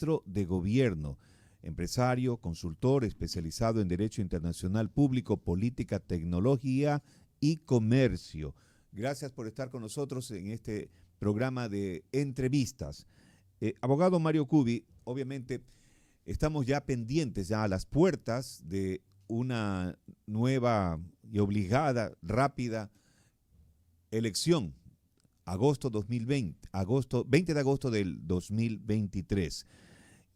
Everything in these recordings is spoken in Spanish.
ministro de Gobierno, empresario, consultor especializado en Derecho Internacional Público, Política, Tecnología y Comercio. Gracias por estar con nosotros en este programa de entrevistas. Abogado Mario Cubi, obviamente estamos ya pendientes, ya a las puertas de una nueva y obligada, rápida elección, agosto 2020, 20 de agosto del 2023.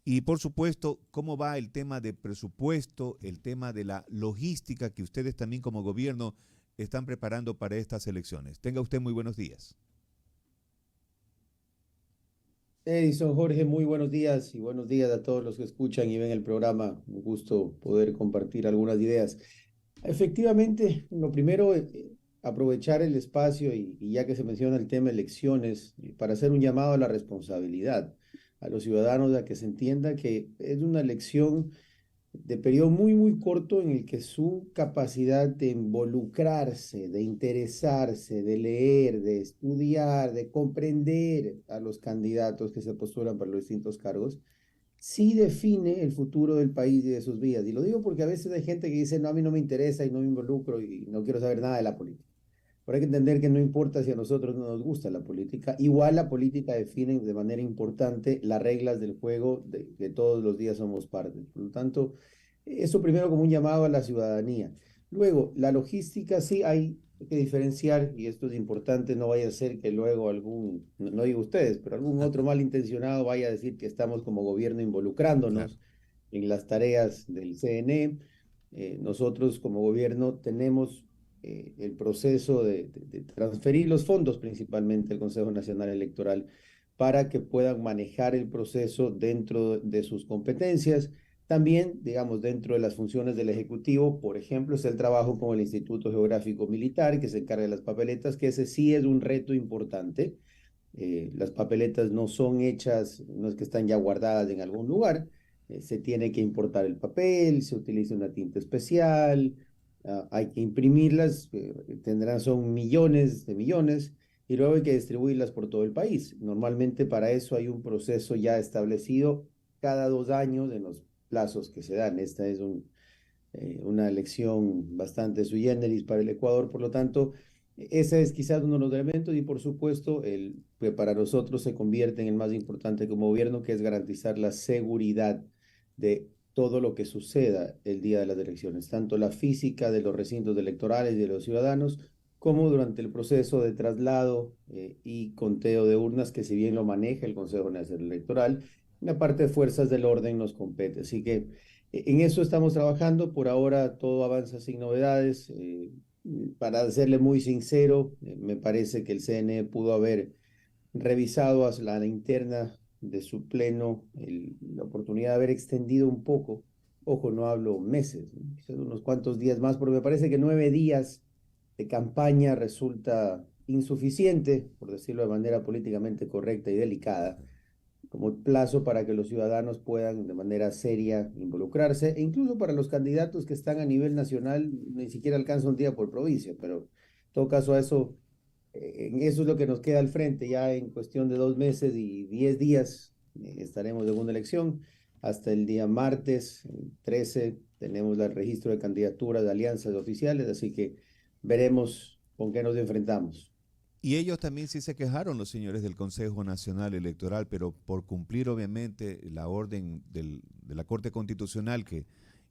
Y por supuesto, ¿cómo va el tema de presupuesto, el tema de la logística que ustedes también como gobierno están preparando para estas elecciones? Tenga usted muy buenos días. Edison, Jorge, muy buenos días y buenos días a todos los que escuchan y ven el programa. Un gusto poder compartir algunas ideas. Efectivamente, lo primero, aprovechar el espacio y ya que se menciona el tema elecciones, para hacer un llamado a la responsabilidad a los ciudadanos a que se entienda que es una elección de periodo muy corto en el que su capacidad de involucrarse, de interesarse, de leer, de estudiar, de comprender a los candidatos que se postulan para los distintos cargos, sí define el futuro del país y de sus vidas. Y lo digo porque a veces hay gente que dice, no, a mí no me interesa y no me involucro y no quiero saber nada de la política. Pero hay que entender que no importa si a nosotros no nos gusta la política, igual la política define de manera importante las reglas del juego de que todos los días somos parte. Por lo tanto, eso primero como un llamado a la ciudadanía. Luego, la logística, sí hay que diferenciar, y esto es importante, no vaya a ser que luego algún, no digo ustedes, pero algún otro malintencionado vaya a decir que estamos como gobierno Claro. involucrándonos en las tareas del CNE. Nosotros como gobierno tenemos el proceso de transferir los fondos principalmente al Consejo Nacional Electoral para que puedan manejar el proceso dentro de sus competencias. También, digamos, dentro de las funciones del Ejecutivo, por ejemplo, es el trabajo con el Instituto Geográfico Militar, que se encarga de las papeletas, que ese sí es un reto importante. Las papeletas no son hechas, no es que están ya guardadas en algún lugar, se tiene que importar el papel, se utiliza una tinta especial, hay que imprimirlas, son millones de millones, y luego hay que distribuirlas por todo el país. Normalmente para eso hay un proceso ya establecido cada 2 años en los plazos que se dan. Esta es una elección bastante sui generis para el Ecuador, por lo tanto, ese es quizás uno de los elementos y por supuesto el que para nosotros se convierte en el más importante como gobierno, que es garantizar la seguridad de todo lo que suceda el día de las elecciones, tanto la física de los recintos electorales y de los ciudadanos, como durante el proceso de traslado y conteo de urnas, que si bien lo maneja el Consejo Nacional Electoral, la parte de fuerzas del orden nos compete. Así que en eso estamos trabajando. Por ahora todo avanza sin novedades. Para serle muy sincero, me parece que el CNE pudo haber revisado a la interna de su pleno la oportunidad de haber extendido un poco. Ojo, no hablo meses, ¿no? Quizás unos cuantos días más, porque me parece que 9 días de campaña resulta insuficiente, por decirlo de manera políticamente correcta y delicada, como plazo para que los ciudadanos puedan de manera seria involucrarse, e incluso para los candidatos que están a nivel nacional, ni siquiera alcanza un día por provincia, pero en todo caso a eso, en eso es lo que nos queda al frente, ya en cuestión de 2 meses y 10 días estaremos en una elección, hasta el día martes 13 tenemos el registro de candidaturas de alianzas oficiales, así que veremos con qué nos enfrentamos. Y ellos también sí se quejaron, los señores del Consejo Nacional Electoral, pero por cumplir obviamente la orden de la Corte Constitucional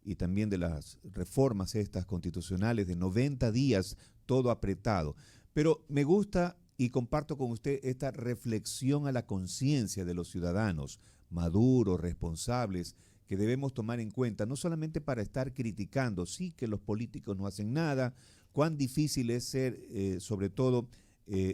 y también de las reformas estas constitucionales de 90 días, todo apretado. Pero me gusta y comparto con usted esta reflexión a la conciencia de los ciudadanos, maduros, responsables, que debemos tomar en cuenta, no solamente para estar criticando, sí que los políticos no hacen nada, cuán difícil es ser, sobre todo,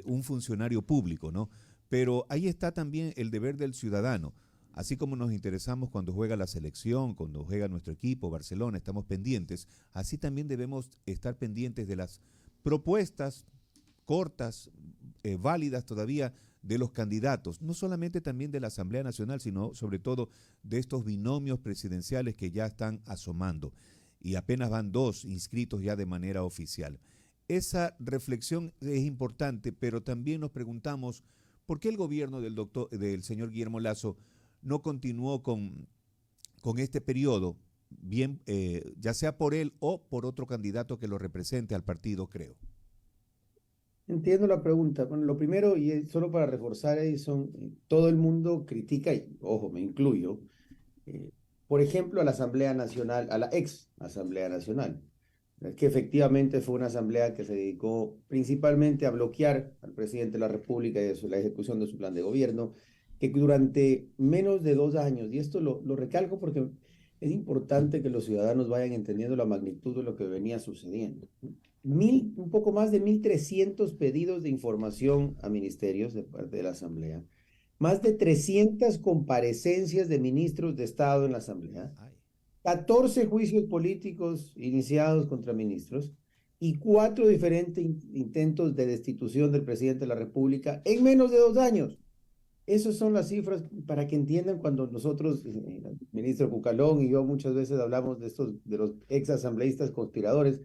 un funcionario público, ¿no? Pero ahí está también el deber del ciudadano. Así como nos interesamos cuando juega la selección, cuando juega nuestro equipo, Barcelona, estamos pendientes, así también debemos estar pendientes de las propuestas cortas, válidas todavía de los candidatos, no solamente también de la Asamblea Nacional, sino sobre todo de estos binomios presidenciales que ya están asomando y apenas van 2 inscritos ya de manera oficial. Esa reflexión es importante, pero también nos preguntamos por qué el gobierno del señor Guillermo Lasso no continuó con este periodo, bien, ya sea por él o por otro candidato que lo represente al partido, creo. Entiendo la pregunta. Bueno, lo primero, y es solo para reforzar, Edison, todo el mundo critica, y ojo, me incluyo, eh, por ejemplo, a la Asamblea Nacional, a la ex Asamblea Nacional, que efectivamente fue una asamblea que se dedicó principalmente a bloquear al presidente de la República y la ejecución de su plan de gobierno, que durante menos de 2 años, y esto lo recalco porque es importante que los ciudadanos vayan entendiendo la magnitud de lo que venía sucediendo. Un poco más de 1.300 pedidos de información a ministerios de parte de la Asamblea, más de 300 comparecencias de ministros de Estado en la Asamblea, Ay. 14 juicios políticos iniciados contra ministros y 4 diferentes intentos de destitución del presidente de la República en menos de 2 años. Esas son las cifras para que entiendan cuando nosotros, el ministro Cucalón y yo muchas veces hablamos de los ex asambleístas conspiradores.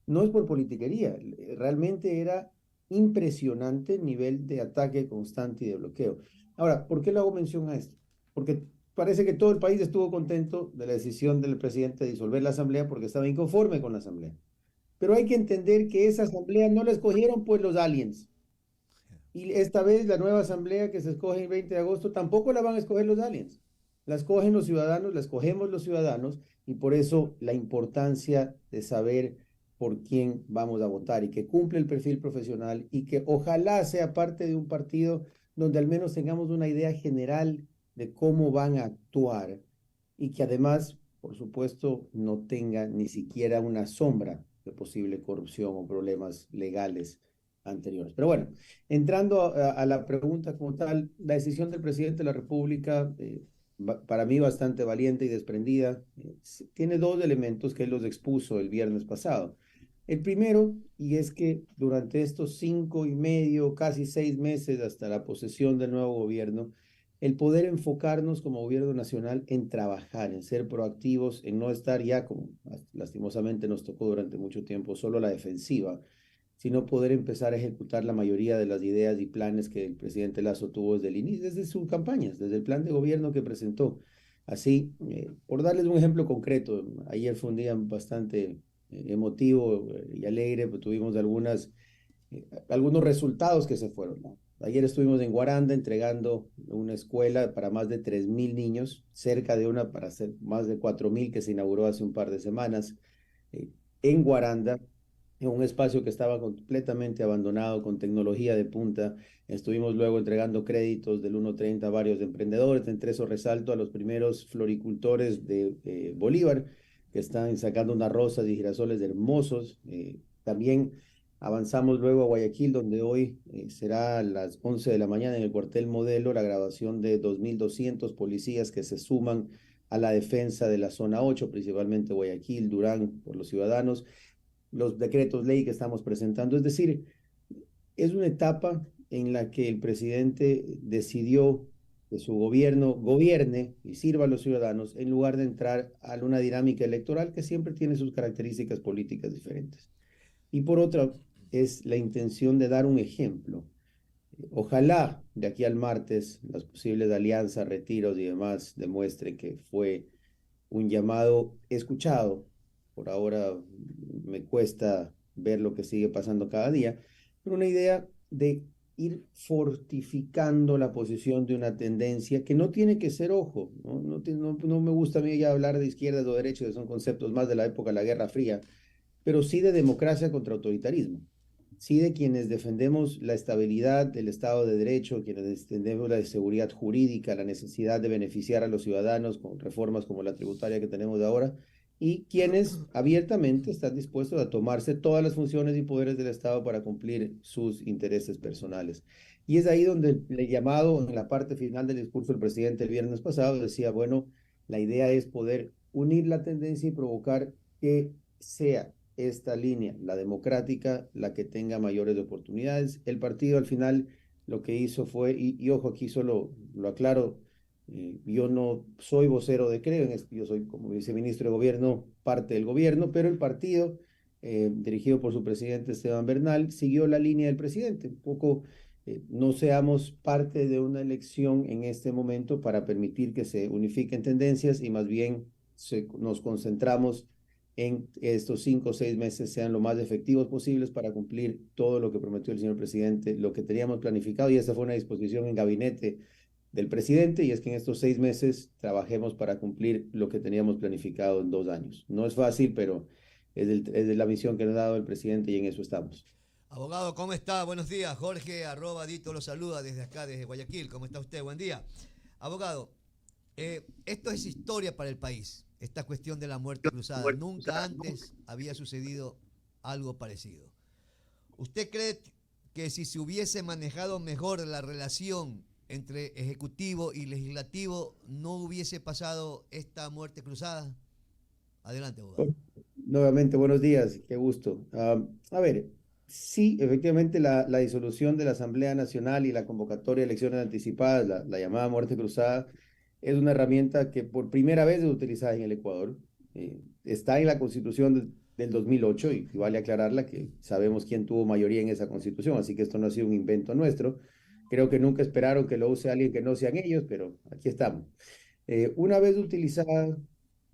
No es por politiquería, realmente era impresionante el nivel de ataque constante y de bloqueo. Ahora, ¿por qué le hago mención a esto? Porque parece que todo el país estuvo contento de la decisión del presidente de disolver la asamblea porque estaba inconforme con la asamblea. Pero hay que entender que esa asamblea no la escogieron pues los aliens. Y esta vez la nueva asamblea que se escoge el 20 de agosto tampoco la van a escoger los aliens. La escogen los ciudadanos, la escogemos los ciudadanos y por eso la importancia de saber por quién vamos a votar y que cumple el perfil profesional y que ojalá sea parte de un partido donde al menos tengamos una idea general de cómo van a actuar y que además, por supuesto, no tenga ni siquiera una sombra de posible corrupción o problemas legales anteriores. Pero bueno, entrando a la pregunta como tal, la decisión del presidente de la República, para mí bastante valiente y desprendida, tiene dos elementos que él los expuso el viernes pasado. El primero, y es que durante estos 5 y medio, casi 6 meses hasta la posesión del nuevo gobierno, el poder enfocarnos como gobierno nacional en trabajar, en ser proactivos, en no estar ya, como lastimosamente nos tocó durante mucho tiempo, solo a la defensiva, sino poder empezar a ejecutar la mayoría de las ideas y planes que el presidente Lazo tuvo desde el inicio, desde sus campañas, desde el plan de gobierno que presentó. Así, por darles un ejemplo concreto, ayer fue un día bastante emotivo y alegre, pues tuvimos algunos resultados que se fueron, ¿no? Ayer estuvimos en Guaranda entregando una escuela para más de 3.000 niños, cerca de una para hacer más de 4.000 que se inauguró hace un par de semanas eh, en Guaranda, en un espacio que estaba completamente abandonado, con tecnología de punta. Estuvimos luego entregando créditos del 1.30 a varios emprendedores. Entre eso resalto a los primeros floricultores de Bolívar, que están sacando unas rosas y girasoles hermosos. También avanzamos luego a Guayaquil, donde hoy será a las 11 de la mañana en el cuartel Modelo la graduación de 2.200 policías que se suman a la defensa de la zona 8, principalmente Guayaquil, Durán, por los ciudadanos, los decretos ley que estamos presentando. Es decir, es una etapa en la que el presidente decidió que su gobierno gobierne y sirva a los ciudadanos en lugar de entrar a una dinámica electoral que siempre tiene sus características políticas diferentes. Y por otra, es la intención de dar un ejemplo. Ojalá de aquí al martes las posibles alianzas, retiros y demás demuestren que fue un llamado escuchado. Por ahora me cuesta ver lo que sigue pasando cada día, pero una idea de ir fortificando la posición de una tendencia que no tiene que ser, ojo, no me gusta a mí ya hablar de izquierdas o derechas, que son conceptos más de la época de la Guerra Fría, pero sí de democracia contra autoritarismo, sí de quienes defendemos la estabilidad del Estado de Derecho, quienes defendemos la seguridad jurídica, la necesidad de beneficiar a los ciudadanos con reformas como la tributaria que tenemos de ahora, y quienes abiertamente están dispuestos a tomarse todas las funciones y poderes del Estado para cumplir sus intereses personales. Y es ahí donde el llamado en la parte final del discurso del presidente el viernes pasado decía, bueno, la idea es poder unir la tendencia y provocar que sea esta línea, la democrática, la que tenga mayores oportunidades. El partido al final lo que hizo fue, y ojo, aquí solo lo aclaro, yo no soy vocero de Creo, yo soy como viceministro de gobierno, parte del gobierno, pero el partido, dirigido por su presidente Esteban Bernal, siguió la línea del presidente, un poco no seamos parte de una elección en este momento para permitir que se unifiquen tendencias y más bien nos concentramos en estos 5 o 6 meses sean lo más efectivos posibles para cumplir todo lo que prometió el señor presidente, lo que teníamos planificado, y esta fue una disposición en gabinete del presidente, y es que en estos 6 meses trabajemos para cumplir lo que teníamos planificado en 2 años. No es fácil, pero es la misión que nos ha dado el presidente y en eso estamos. Abogado, ¿cómo está? Buenos días. Jorge, @Dito lo saluda desde acá, desde Guayaquil. ¿Cómo está usted? Buen día. Abogado, esto es historia para el país, esta cuestión de la muerte cruzada. Nunca antes había sucedido algo parecido. ¿Usted cree que si se hubiese manejado mejor la relación entre ejecutivo y legislativo, no hubiese pasado esta muerte cruzada? Adelante, abogado. Nuevamente, buenos días, qué gusto. A ver, sí, efectivamente la disolución de la Asamblea Nacional y la convocatoria de elecciones anticipadas, la llamada muerte cruzada, es una herramienta que por primera vez es utilizada en el Ecuador. Está en la Constitución del 2008 y vale aclararla que sabemos quién tuvo mayoría en esa Constitución, así que esto no ha sido un invento nuestro. Creo que nunca esperaron que lo use alguien que no sean ellos, pero aquí estamos. Una vez utilizada,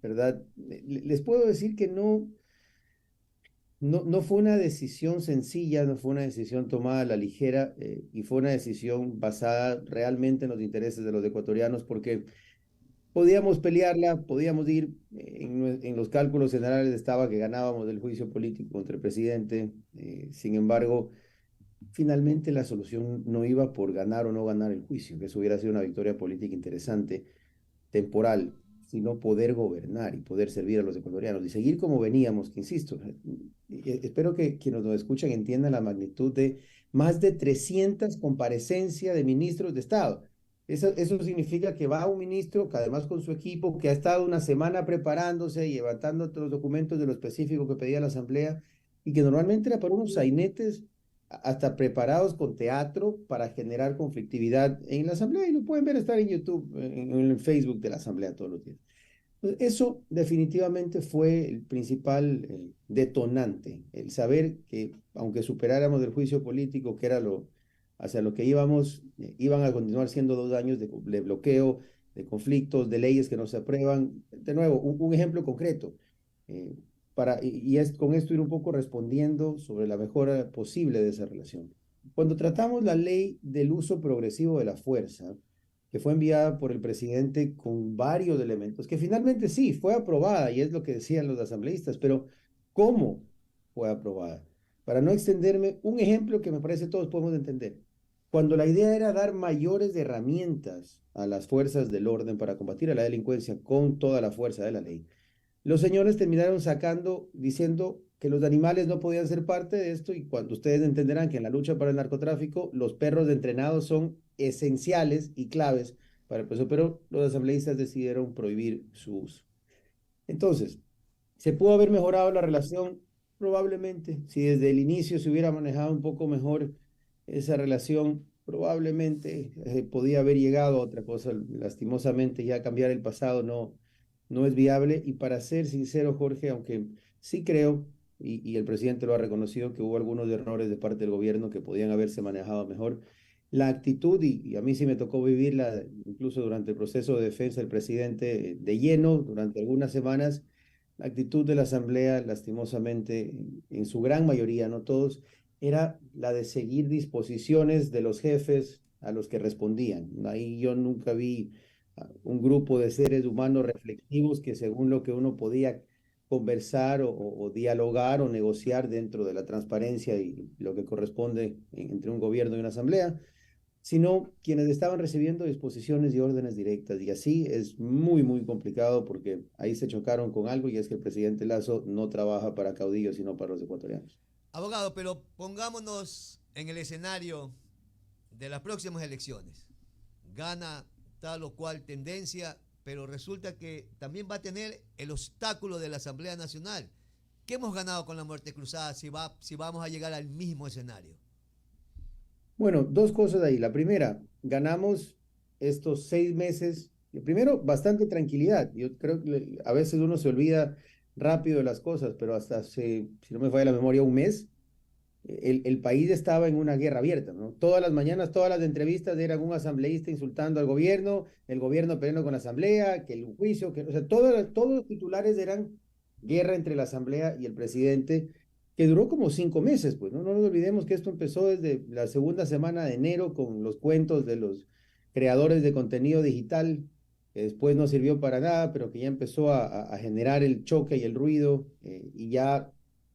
¿verdad? Les puedo decir que no fue una decisión sencilla, no fue una decisión tomada a la ligera, y fue una decisión basada realmente en los intereses de los ecuatorianos, porque podíamos pelearla, podíamos ir, en los cálculos generales estaba que ganábamos el juicio político contra el presidente. Sin embargo, finalmente la solución no iba por ganar o no ganar el juicio, que eso hubiera sido una victoria política interesante, temporal, sino poder gobernar y poder servir a los ecuatorianos y seguir como veníamos, que insisto, espero que quienes nos escuchan entiendan la magnitud de más de 300 comparecencias de ministros de Estado. Eso significa que va un ministro, que además con su equipo, que ha estado una semana preparándose y levantando todos los documentos de lo específico que pedía la Asamblea, y que normalmente era para unos sainetes hasta preparados con teatro para generar conflictividad en la Asamblea, y lo pueden ver, estar en YouTube, en el Facebook de la Asamblea todos los días. Eso definitivamente fue el principal detonante, el saber que aunque superáramos el juicio político, que era hacia lo que íbamos, iban a continuar siendo 2 años de bloqueo, de conflictos, de leyes que no se aprueban. De nuevo, un ejemplo concreto, eh, y es con esto ir un poco respondiendo sobre la mejora posible de esa relación. Cuando tratamos la ley del uso progresivo de la fuerza, que fue enviada por el presidente con varios elementos, que finalmente sí, fue aprobada, y es lo que decían los asambleístas, pero ¿cómo fue aprobada? Para no extenderme, un ejemplo que me parece todos podemos entender. Cuando la idea era dar mayores herramientas a las fuerzas del orden para combatir a la delincuencia con toda la fuerza de la ley, los señores terminaron sacando, diciendo que los animales no podían ser parte de esto, y cuando ustedes entenderán que en la lucha para el narcotráfico los perros entrenados son esenciales y claves para el proceso, pero los asambleístas decidieron prohibir su uso. Entonces, ¿se pudo haber mejorado la relación? Probablemente. Si desde el inicio se hubiera manejado un poco mejor esa relación, probablemente podía haber llegado a otra cosa. Lastimosamente, ya cambiar el pasado no es viable. Y para ser sincero, Jorge, aunque sí creo, y el presidente lo ha reconocido, que hubo algunos errores de parte del gobierno que podían haberse manejado mejor, la actitud, y a mí sí me tocó vivirla, incluso durante el proceso de defensa del presidente, de lleno, durante algunas semanas, la actitud de la Asamblea, lastimosamente, en su gran mayoría, no todos, era la de seguir disposiciones de los jefes a los que respondían. Ahí yo nunca vi un grupo de seres humanos reflexivos que, según lo que uno podía conversar o dialogar o negociar dentro de la transparencia y lo que corresponde entre un gobierno y una asamblea, sino quienes estaban recibiendo disposiciones y órdenes directas. Y así es muy, muy complicado, porque ahí se chocaron con algo, y es que el presidente Lazo no trabaja para caudillos, sino para los ecuatorianos. Abogado, pero pongámonos en el escenario de las próximas elecciones. Gana tal o cual tendencia, pero resulta que también va a tener el obstáculo de la Asamblea Nacional. ¿Qué hemos ganado con la muerte cruzada si vamos a llegar al mismo escenario? Bueno, dos cosas ahí. La primera, ganamos estos 6 meses. Primero, bastante tranquilidad. Yo creo que a veces uno se olvida rápido de las cosas, pero hasta hace, si no me falla la memoria, un mes, el país estaba en una guerra abierta, ¿no? Todas las mañanas, todas las entrevistas eran un asambleísta insultando al gobierno, el gobierno peleando con la asamblea, que el juicio, que, o sea, todos los titulares eran guerra entre la asamblea y el presidente, que duró como 5 meses, pues, ¿no? No nos olvidemos que esto empezó desde la segunda semana de enero con los cuentos de los creadores de contenido digital, que después no sirvió para nada, pero que ya empezó a generar el choque y el ruido, y ya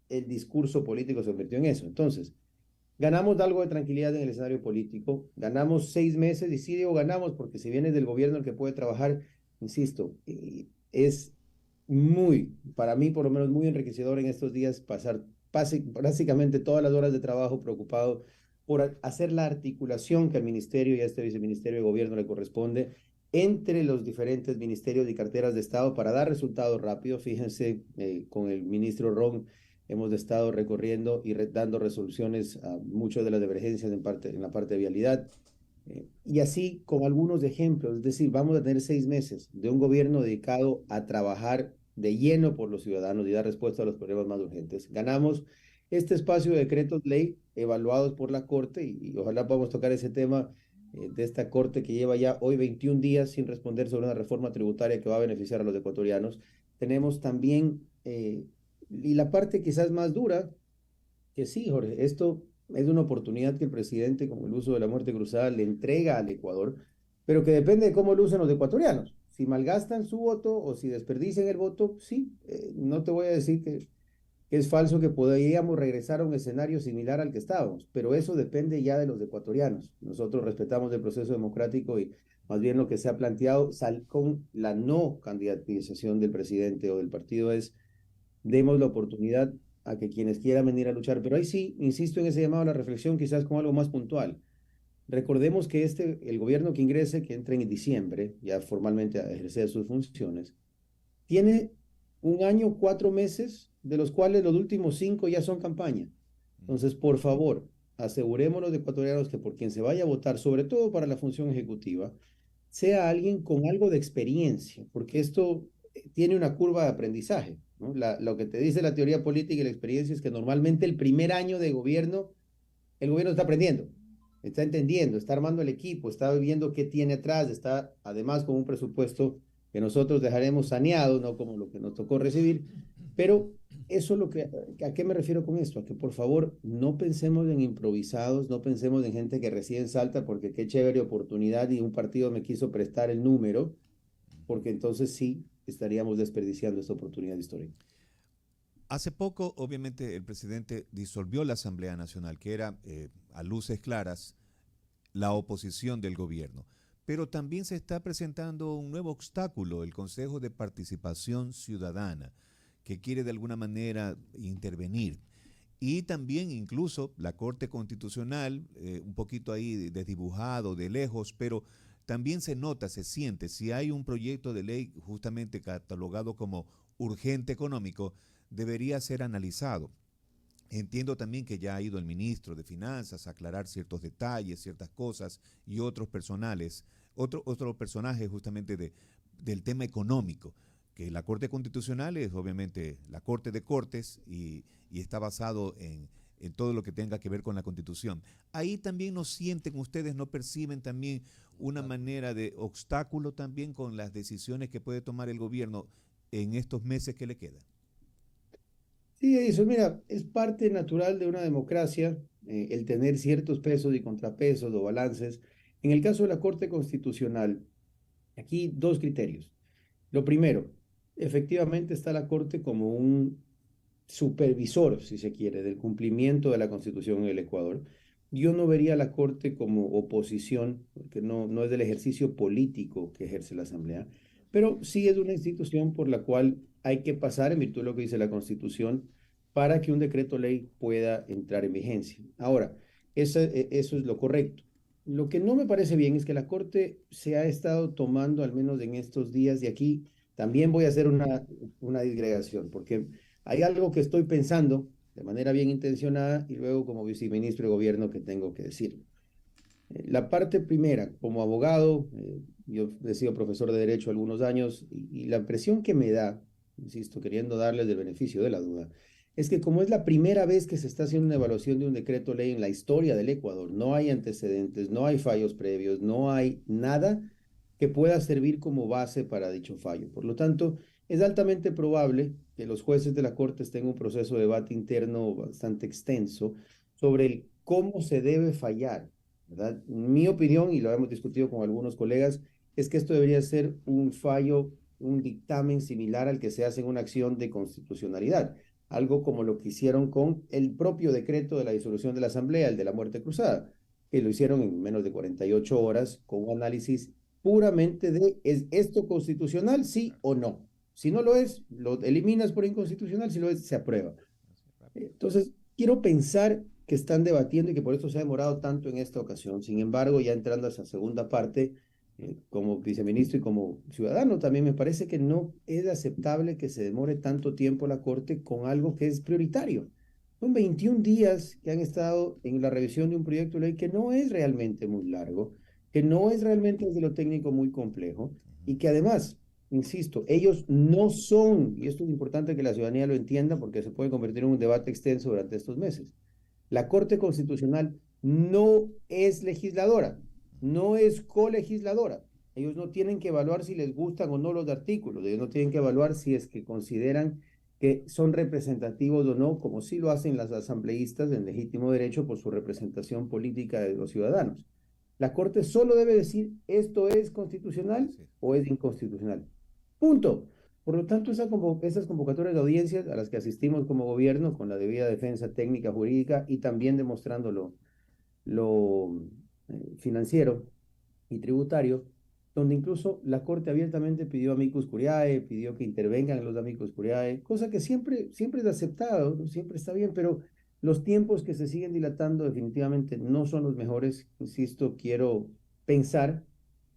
el discurso político se convirtió en eso. Entonces, ganamos algo de tranquilidad en el escenario político, ganamos 6 meses, y sí digo ganamos porque si vienes del gobierno el que puede trabajar, insisto, es muy, para mí por lo menos muy enriquecedor en estos días pasar básicamente todas las horas de trabajo preocupado por hacer la articulación que al ministerio y a este viceministerio de gobierno le corresponde entre los diferentes ministerios y carteras de Estado para dar resultados rápidos. Fíjense, con el ministro Ron hemos estado recorriendo y dando resoluciones a muchas de las divergencias en la parte de vialidad. Y así con algunos ejemplos, es decir, vamos a tener 6 meses de un gobierno dedicado a trabajar de lleno por los ciudadanos y dar respuesta a los problemas más urgentes. Ganamos este espacio de decretos ley evaluados por la Corte y ojalá podamos tocar ese tema, de esta Corte que lleva ya hoy 21 días sin responder sobre una reforma tributaria que va a beneficiar a los ecuatorianos. Tenemos también, y la parte quizás más dura, que sí, Jorge, esto es una oportunidad que el presidente, con el uso de la muerte cruzada, le entrega al Ecuador, pero que depende de cómo lo usen los ecuatorianos. Si malgastan su voto o si desperdician el voto, sí, no te voy a decir que es falso que podríamos regresar a un escenario similar al que estábamos, pero eso depende ya de los ecuatorianos. Nosotros respetamos el proceso democrático y más bien lo que se ha planteado con la no candidatización del presidente o del partido es demos la oportunidad a que quienes quieran venir a luchar. Pero ahí sí, insisto en ese llamado a la reflexión, quizás con algo más puntual. Recordemos que el gobierno que ingrese, que entre en diciembre, ya formalmente a ejercer sus funciones, tiene un año, 4 meses, de los cuales los últimos 5 ya son campaña. Entonces, por favor, asegurémonos de ecuatorianos que por quien se vaya a votar, sobre todo para la función ejecutiva, sea alguien con algo de experiencia, porque esto tiene una curva de aprendizaje, ¿no? Lo que te dice la teoría política y la experiencia es que normalmente el primer año de gobierno, el gobierno está aprendiendo, está entendiendo, está armando el equipo, está viendo qué tiene atrás, está además con un presupuesto que nosotros dejaremos saneado, no como lo que nos tocó recibir, pero eso es lo que, ¿a qué me refiero con esto? A que por favor no pensemos en improvisados, no pensemos en gente que recién salta porque qué chévere oportunidad y un partido me quiso prestar el número, porque entonces sí estaríamos desperdiciando esta oportunidad histórica. Hace poco, obviamente, el presidente disolvió la Asamblea Nacional, que era, a luces claras, la oposición del gobierno. Pero también se está presentando un nuevo obstáculo, el Consejo de Participación Ciudadana, que quiere de alguna manera intervenir. Y también incluso la Corte Constitucional, un poquito ahí desdibujado, de lejos, pero también se nota, se siente, si hay un proyecto de ley justamente catalogado como urgente económico, debería ser analizado. Entiendo también que ya ha ido el ministro de Finanzas a aclarar ciertos detalles, ciertas cosas y otros personales, otro personaje justamente del tema económico, que la Corte Constitucional es obviamente la Corte de Cortes y está basado en todo lo que tenga que ver con la Constitución. Ahí también no sienten ustedes, no perciben también una manera de obstáculo también con las decisiones que puede tomar el gobierno en estos meses que le quedan. Sí, eso, mira, es parte natural de una democracia, el tener ciertos pesos y contrapesos o balances. En el caso de la Corte Constitucional, aquí dos criterios. Lo primero, efectivamente está la Corte como un supervisor, si se quiere, del cumplimiento de la Constitución en el Ecuador. Yo no vería a la Corte como oposición, porque no es del ejercicio político que ejerce la Asamblea, pero sí es una institución por la cual hay que pasar, en virtud de lo que dice la Constitución, para que un decreto ley pueda entrar en vigencia. Ahora, eso es lo correcto. Lo que no me parece bien es que la Corte se ha estado tomando, al menos en estos días, y aquí también voy a hacer una disgregación, porque hay algo que estoy pensando de manera bien intencionada y luego como viceministro de gobierno que tengo que decirlo. La parte primera, como abogado, yo he sido profesor de Derecho algunos años y la impresión que me da, insisto, queriendo darles el beneficio de la duda, es que como es la primera vez que se está haciendo una evaluación de un decreto ley en la historia del Ecuador, no hay antecedentes, no hay fallos previos, no hay nada que pueda servir como base para dicho fallo. Por lo tanto, es altamente probable que los jueces de la Corte estén en un proceso de debate interno bastante extenso sobre el cómo se debe fallar, ¿verdad? Mi opinión, y lo hemos discutido con algunos colegas, es que esto debería ser un fallo, un dictamen similar al que se hace en una acción de constitucionalidad, algo como lo que hicieron con el propio decreto de la disolución de la Asamblea, el de la muerte cruzada, que lo hicieron en menos de 48 horas con un análisis puramente de ¿es esto constitucional, sí o no? Si no lo es, lo eliminas por inconstitucional, si lo es, se aprueba. Entonces, quiero pensar que están debatiendo y que por eso se ha demorado tanto en esta ocasión. Sin embargo, ya entrando a esa segunda parte, como viceministro y como ciudadano, también me parece que no es aceptable que se demore tanto tiempo la Corte con algo que es prioritario. Son 21 días que han estado en la revisión de un proyecto de ley que no es realmente muy largo, que no es realmente desde lo técnico muy complejo y que además, insisto, ellos no son, y esto es importante que la ciudadanía lo entienda porque se puede convertir en un debate extenso durante estos meses. La Corte Constitucional no es legisladora, no es colegisladora. Ellos no tienen que evaluar si les gustan o no los artículos, ellos no tienen que evaluar si es que consideran que son representativos o no, como sí lo hacen las asambleístas en legítimo derecho por su representación política de los ciudadanos. La Corte solo debe decir esto es constitucional o es inconstitucional. Punto. Por lo tanto, esas convocatorias de audiencias a las que asistimos como gobierno con la debida defensa técnica, jurídica y también demostrando lo financiero y tributario, donde incluso la Corte abiertamente pidió amicus curiae, pidió que intervengan los amicus curiae, cosa que siempre es aceptado, ¿no? Siempre está bien, pero los tiempos que se siguen dilatando definitivamente no son los mejores. Insisto, quiero pensar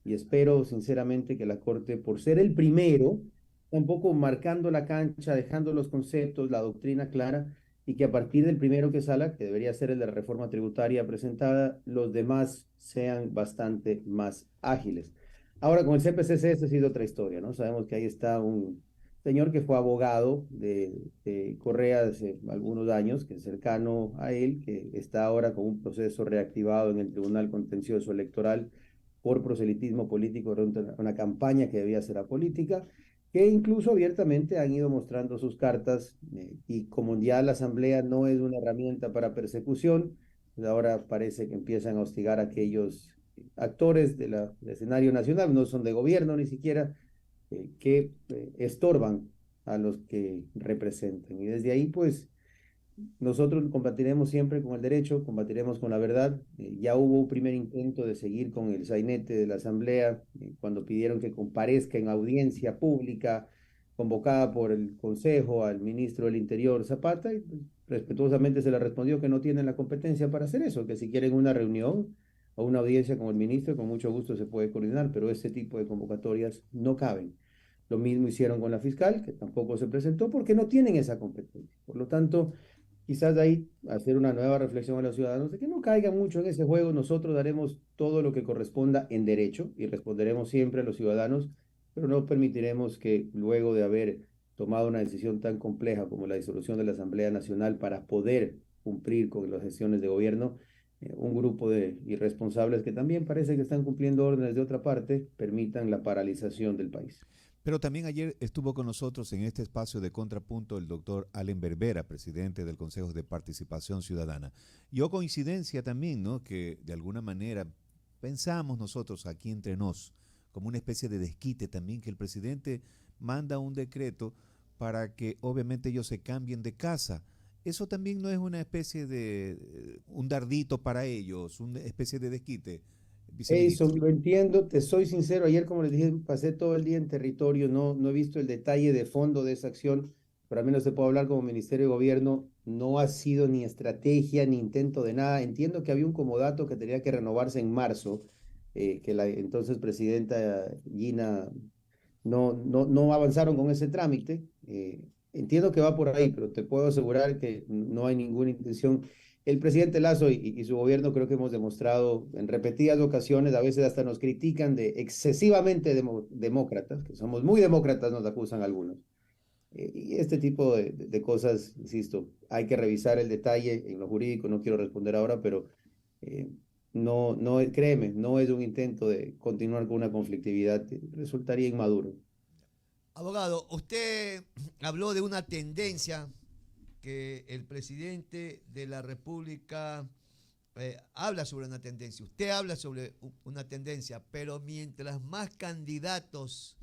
y espero sinceramente que la Corte, por ser el primero, tampoco marcando la cancha, dejando los conceptos, la doctrina clara, y que a partir del primero que salga, que debería ser el de la reforma tributaria presentada, los demás sean bastante más ágiles. Ahora, con el CPCC, esta ha sido otra historia, ¿no? Sabemos que ahí está un señor que fue abogado de Correa hace algunos años, que es cercano a él, que está ahora con un proceso reactivado en el Tribunal Contencioso Electoral por proselitismo político durante una campaña que debía ser apolítica, que incluso abiertamente han ido mostrando sus cartas y como ya la Asamblea no es una herramienta para persecución, pues ahora parece que empiezan a hostigar a aquellos actores del escenario nacional, no son de gobierno ni siquiera, que estorban a los que representan. Y desde ahí, pues, nosotros combatiremos siempre con el derecho, combatiremos con la verdad. Ya hubo un primer intento de seguir con el sainete de la Asamblea cuando pidieron que comparezca en audiencia pública convocada por el Consejo al ministro del Interior Zapata y pues, respetuosamente se le respondió que no tienen la competencia para hacer eso, que si quieren una reunión o una audiencia con el ministro, con mucho gusto se puede coordinar, pero ese tipo de convocatorias no caben. Lo mismo hicieron con la fiscal, que tampoco se presentó porque no tienen esa competencia. Por lo tanto, quizás de ahí hacer una nueva reflexión a los ciudadanos de que no caigan mucho en ese juego. Nosotros daremos todo lo que corresponda en derecho y responderemos siempre a los ciudadanos, pero no permitiremos que luego de haber tomado una decisión tan compleja como la disolución de la Asamblea Nacional para poder cumplir con las gestiones de gobierno, un grupo de irresponsables que también parece que están cumpliendo órdenes de otra parte, permitan la paralización del país. Pero también ayer estuvo con nosotros en este espacio de contrapunto el doctor Allen Berbera, presidente del Consejo de Participación Ciudadana. Y o coincidencia también, ¿no? Que de alguna manera pensamos nosotros aquí entre nos, como una especie de desquite también, que el presidente manda un decreto para que obviamente ellos se cambien de casa. Eso también no es una especie de, un dardito para ellos, una especie de desquite, Eso viceministro. lo entiendo, te soy sincero, ayer como les dije, pasé todo el día en territorio, no he visto el detalle de fondo de esa acción, pero al menos te puedo hablar como Ministerio de Gobierno, no ha sido ni estrategia ni intento de nada. Entiendo que había un comodato que tenía que renovarse en marzo, que la entonces presidenta Gina no avanzaron con ese trámite. Entiendo que va por ahí, pero te puedo asegurar que no hay ninguna intención. El presidente Lazo y su gobierno creo que hemos demostrado en repetidas ocasiones, a veces hasta nos critican de excesivamente demócratas, que somos muy demócratas, nos acusan algunos. Y este tipo de cosas, insisto, hay que revisar el detalle en lo jurídico, no quiero responder ahora, pero eh, no, créeme, no es un intento de continuar con una conflictividad, resultaría inmaduro. Abogado, usted habló de una tendencia que el presidente de la República habla sobre una tendencia. Usted habla sobre una tendencia, pero mientras más candidatos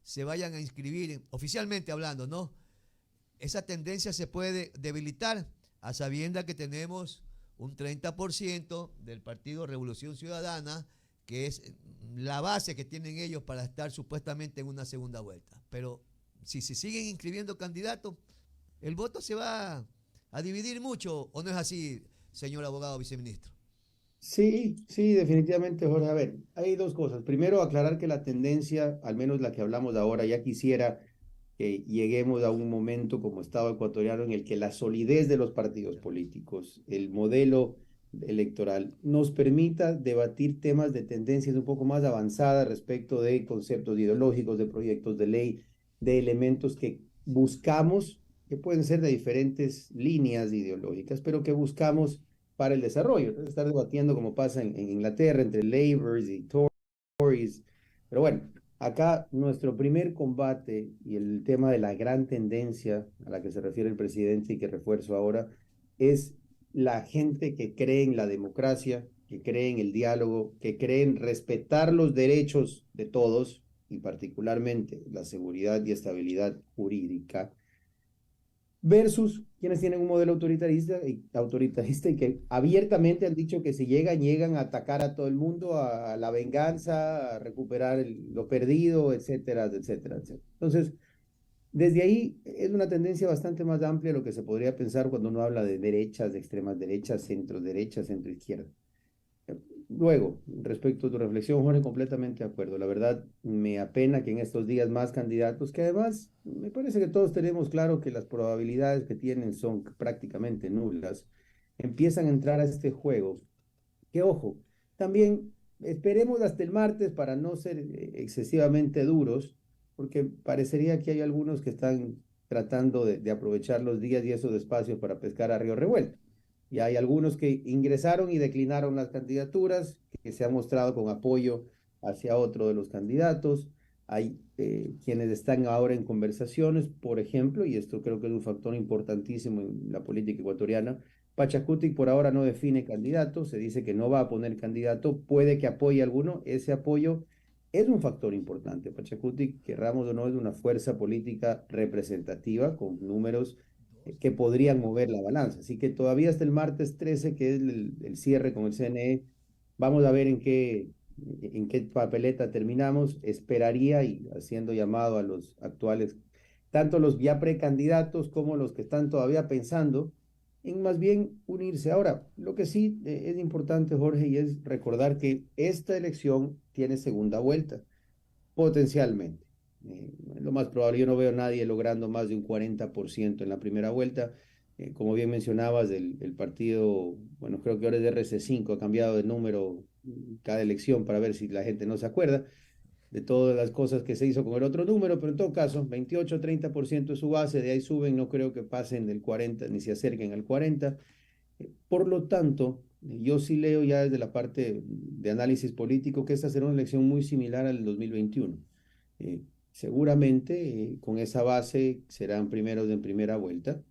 se vayan a inscribir, oficialmente hablando, ¿no? Esa tendencia se puede debilitar a sabienda que tenemos un 30% del Partido Revolución Ciudadana, que es la base que tienen ellos para estar supuestamente en una segunda vuelta. Pero si se siguen inscribiendo candidatos, el voto se va a dividir mucho, ¿o no es así, señor abogado viceministro? Sí, sí, definitivamente, Jorge. A ver, hay dos cosas. Primero, aclarar que la tendencia, al menos la que hablamos ahora, ya quisiera que lleguemos a un momento como Estado ecuatoriano en el que la solidez de los partidos políticos, el modelo electoral, nos permita debatir temas de tendencias un poco más avanzadas respecto de conceptos ideológicos, de proyectos de ley, de elementos que buscamos, que pueden ser de diferentes líneas ideológicas, pero que buscamos para el desarrollo. Entonces, estar debatiendo como pasa en Inglaterra entre Labours y Tories. Pero bueno, acá nuestro primer combate y el tema de la gran tendencia a la que se refiere el presidente y que refuerzo ahora es la gente que cree en la democracia, que cree en el diálogo, que cree en respetar los derechos de todos y particularmente la seguridad y estabilidad jurídica versus quienes tienen un modelo autoritarista y que abiertamente han dicho que si llegan a atacar a todo el mundo, a la venganza, a recuperar lo perdido, etcétera, etcétera, etcétera. Entonces, desde ahí es una tendencia bastante más amplia de lo que se podría pensar cuando uno habla de derechas, de extremas derechas, centro derecha, centro izquierda. Luego, respecto a tu reflexión, Jorge, completamente de acuerdo. La verdad, me apena que en estos días más candidatos, que además me parece que todos tenemos claro que las probabilidades que tienen son prácticamente nulas, empiezan a entrar a este juego. Que ojo, también esperemos hasta el martes para no ser excesivamente duros, porque parecería que hay algunos que están tratando de aprovechar los días y esos espacios para pescar a río revuelto. Y hay algunos que ingresaron y declinaron las candidaturas, que se han mostrado con apoyo hacia otro de los candidatos. Hay quienes están ahora en conversaciones, por ejemplo, y esto creo que es un factor importantísimo en la política ecuatoriana. Pachacuti por ahora no define candidato, se dice que no va a poner candidato, puede que apoye a alguno, ese apoyo es un factor importante. Pachacuti, querramos o no, es una fuerza política representativa con números que podrían mover la balanza. Así que todavía hasta el martes 13, que es el cierre con el CNE, vamos a ver en qué papeleta terminamos. Esperaría y haciendo llamado a los actuales, tanto los ya precandidatos como los que están todavía pensando en más bien unirse. Ahora, lo que sí es importante, Jorge, y es recordar que esta elección tiene segunda vuelta potencialmente. Lo más probable, yo no veo a nadie logrando más de un 40% en la primera vuelta. Como bien mencionabas, el partido, bueno, creo que ahora es RC5, ha cambiado de número cada elección para ver si la gente no se acuerda de todas las cosas que se hizo con el otro número, pero en todo caso, 28-30% es su base, de ahí suben, no creo que pasen del 40 ni se acerquen al 40. Por lo tanto, yo sí leo ya desde la parte de análisis político que esta será una elección muy similar al 2021. Seguramente con esa base serán primeros en primera vuelta.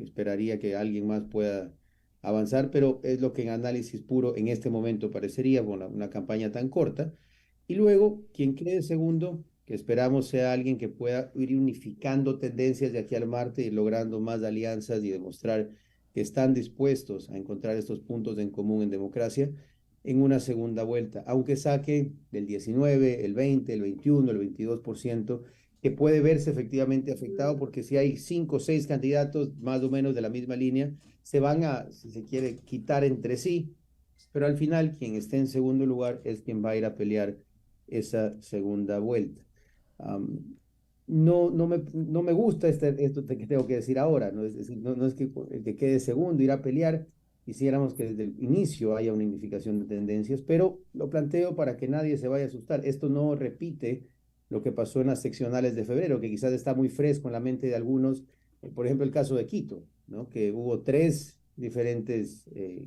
Esperaría que alguien más pueda avanzar, pero es lo que en análisis puro en este momento parecería con una campaña tan corta. Y luego, quien quede segundo, que esperamos sea alguien que pueda ir unificando tendencias de aquí al martes y logrando más alianzas y demostrar que están dispuestos a encontrar estos puntos en común en democracia en una segunda vuelta, aunque saque del 19, el 20, el 21, el 22%, que puede verse efectivamente afectado porque si hay 5 o 6 candidatos más o menos de la misma línea, se van a, si se quiere, quitar entre sí, pero al final quien esté en segundo lugar es quien va a ir a pelear esa segunda vuelta. Um, no me gusta esto que tengo que decir ahora, ¿no? Es decir, no es que el que quede segundo irá a pelear, quisiéramos que desde el inicio haya una unificación de tendencias, pero lo planteo para que nadie se vaya a asustar. Esto no repite lo que pasó en las seccionales de febrero, que quizás está muy fresco en la mente de algunos. Por ejemplo, el caso de Quito, ¿no? Que hubo tres diferentes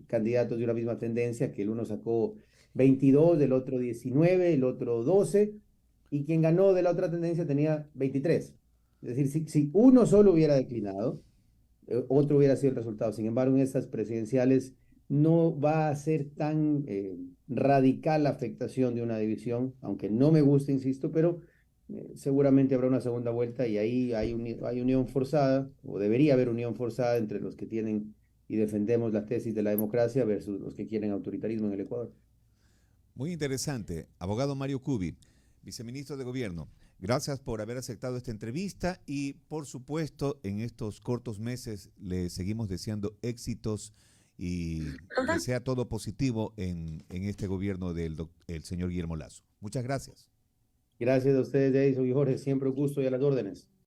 candidatos de una misma tendencia, que el uno sacó 22, el otro 19, el otro 12, y quien ganó de la otra tendencia tenía 23. Es decir, si uno solo hubiera declinado, otro hubiera sido el resultado. Sin embargo, en estas presidenciales no va a ser tan radical la afectación de una división, aunque no me gusta, insisto, pero seguramente habrá una segunda vuelta y ahí hay unión forzada, o debería haber unión forzada entre los que tienen y defendemos la tesis de la democracia versus los que quieren autoritarismo en el Ecuador. Muy interesante. Abogado Mario Cubi, viceministro de Gobierno, gracias por haber aceptado esta entrevista y, por supuesto, en estos cortos meses le seguimos deseando éxitos y que sea todo positivo en este gobierno del el señor Guillermo Lasso. Muchas gracias. Gracias a ustedes, Jason y Jorge, siempre un gusto y a las órdenes.